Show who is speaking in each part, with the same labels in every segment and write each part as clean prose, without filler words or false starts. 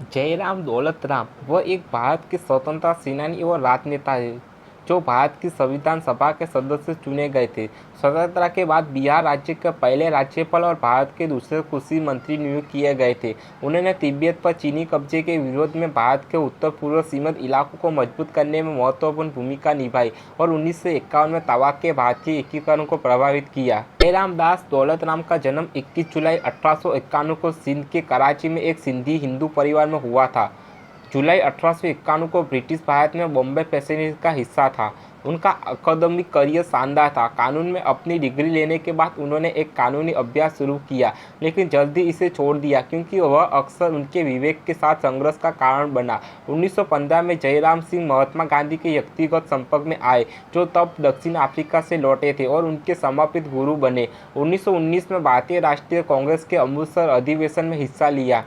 Speaker 1: जयराम दौलत राम वह एक भारत के स्वतंत्रता सेनानी और राजनेता है जो भारत की संविधान सभा के सदस्य चुने गए थे। स्वतंत्रता के बाद बिहार राज्य के पहले राज्यपाल और भारत के दूसरे कृषि मंत्री नियुक्त किए गए थे। उन्होंने तिब्बत पर चीनी कब्जे के विरोध में भारत के उत्तर पूर्व सीमांत इलाकों को मजबूत करने में महत्वपूर्ण भूमिका निभाई और 1951 में तवाक के भारतीय एकीकरण को प्रभावित किया। जयराम दास दौलत राम का जन्म 21 जुलाई 1891 को सिंध के कराची में एक सिंधी हिंदू परिवार में हुआ था। जुलाई 1891 को ब्रिटिश भारत में बॉम्बे प्रेसिडेंसी का हिस्सा था। उनका अकादमिक करियर शानदार था। कानून में अपनी डिग्री लेने के बाद उन्होंने एक कानूनी अभ्यास शुरू किया, लेकिन जल्दी इसे छोड़ दिया क्योंकि वह अक्सर उनके विवेक के साथ संघर्ष का कारण बना। 1915 में जयराम सिंह महात्मा गांधी के व्यक्तिगत संपर्क में आए, जो तब दक्षिण अफ्रीका से लौटे थे, और उनके समर्पित गुरु बने। 1919 में भारतीय राष्ट्रीय कांग्रेस के अमृतसर अधिवेशन में हिस्सा लिया।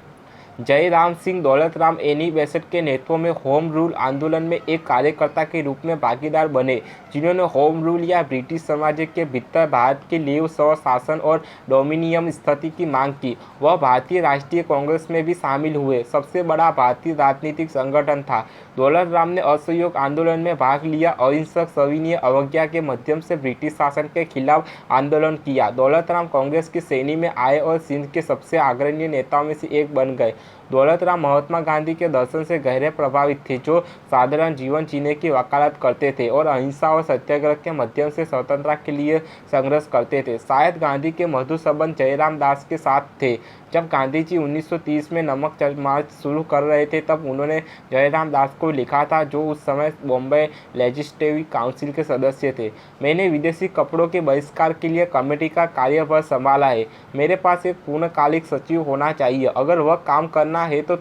Speaker 1: जयराम सिंह दौलत राम एनी बेसेंट के नेतृत्व में होम रूल आंदोलन में एक कार्यकर्ता के रूप में भागीदार बने, जिन्होंने होम रूल या ब्रिटिश साम्राज्य के भीतर भारत के लिए स्वशासन और डोमिनियन स्थिति की मांग की। वह भारतीय राष्ट्रीय कांग्रेस में भी शामिल हुए, सबसे बड़ा भारतीय राजनीतिक संगठन था। दौलत राम ने असहयोग आंदोलन में भाग लिया, अहिंसक सविनय अवज्ञा के माध्यम से ब्रिटिश शासन के खिलाफ आंदोलन किया। दौलत राम कांग्रेस की श्रेणी में आए और सिंध के सबसे अग्रणी नेताओं में से एक बन गए। दौलत राम महात्मा गांधी के दर्शन से गहरे प्रभावित थे, जो साधारण जीवन जीने की वकालत करते थे और अहिंसा और सत्याग्रह के माध्यम से स्वतंत्रता के लिए संघर्ष करते थे। शायद गांधी के मधुर संबंध जयराम दास के साथ थे। जब गांधी जी 1930 में नमक मार्च शुरू कर रहे थे, तब उन्होंने जयराम दास को लिखा था, जो उस समय बॉम्बे लेजिस्लेटिव काउंसिल के सदस्य थे। मैंने विदेशी कपड़ों के बहिष्कार के लिए कमेटी का कार्यभार संभाला है। मेरे पास एक पूर्णकालिक सचिव होना चाहिए। अगर वह काम करना है तो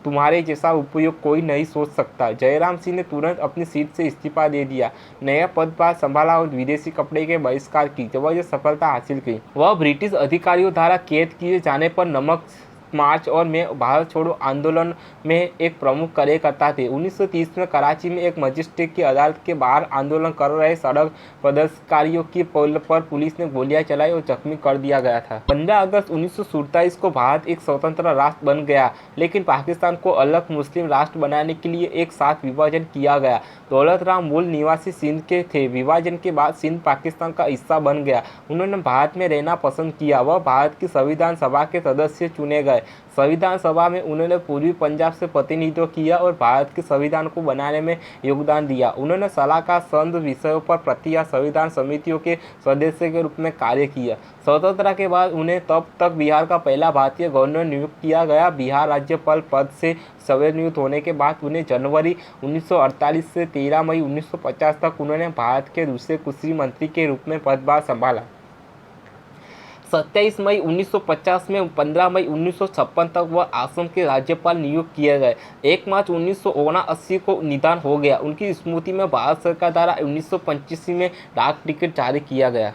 Speaker 1: तुम्हारे जैसा उपयोग कोई नहीं सोच सकता। जयराम सिंह ने तुरंत अपनी सीट से इस्तीफा दे दिया, नया पदभार संभाला और विदेशी कपड़े के बहिष्कार की जबरदस्त सफलता हासिल की। वह ब्रिटिश अधिकारियों द्वारा कैद किए जाने पर नमक मार्च और में भारत छोड़ो आंदोलन में एक प्रमुख कार्यकर्ता थे। 1930 में कराची में एक मजिस्ट्रेट की अदालत के बाहर आंदोलन कर रहे सड़क प्रदर्शनकारियों की पर पुलिस ने गोलियां चलाई और जख्मी कर दिया गया था। 15 अगस्त 1947 को भारत एक स्वतंत्र राष्ट्र बन गया, लेकिन पाकिस्तान को अलग मुस्लिम राष्ट्र बनाने के लिए एक साथ विभाजन किया गया। दौलत राम मूल निवासी सिंध के थे। विभाजन के बाद सिंध पाकिस्तान का हिस्सा बन गया। उन्होंने भारत में रहना पसंद किया। वह भारत की संविधान सभा के सदस्य चुने गए। संविधान सभा में उन्होंने पूर्वी पंजाब से प्रतिनिधित्व किया और भारत के संविधान को बनाने में योगदान दिया। उन्होंने सलाहकार संघ विषयों पर प्रति या संविधान समितियों के सदस्य के रूप में कार्य किया। स्वतंत्रता के बाद उन्हें तब तक बिहार का पहला भारतीय गवर्नर नियुक्त किया गया। बिहार राज्यपाल पद से सेवानिवृत्त होने के बाद उन्हें जनवरी 1948 से 13 मई 1950 तक उन्होंने भारत के दूसरे कृषि मंत्री के रूप में पदभार संभाला। 27 मई 1950 में 15 मई 1956 तक वह असम के राज्यपाल नियुक्त किए गए। 1 मार्च 1979 को निधन हो गया। उनकी स्मृति में भारत सरकार द्वारा 1985 में डाक टिकट जारी किया गया।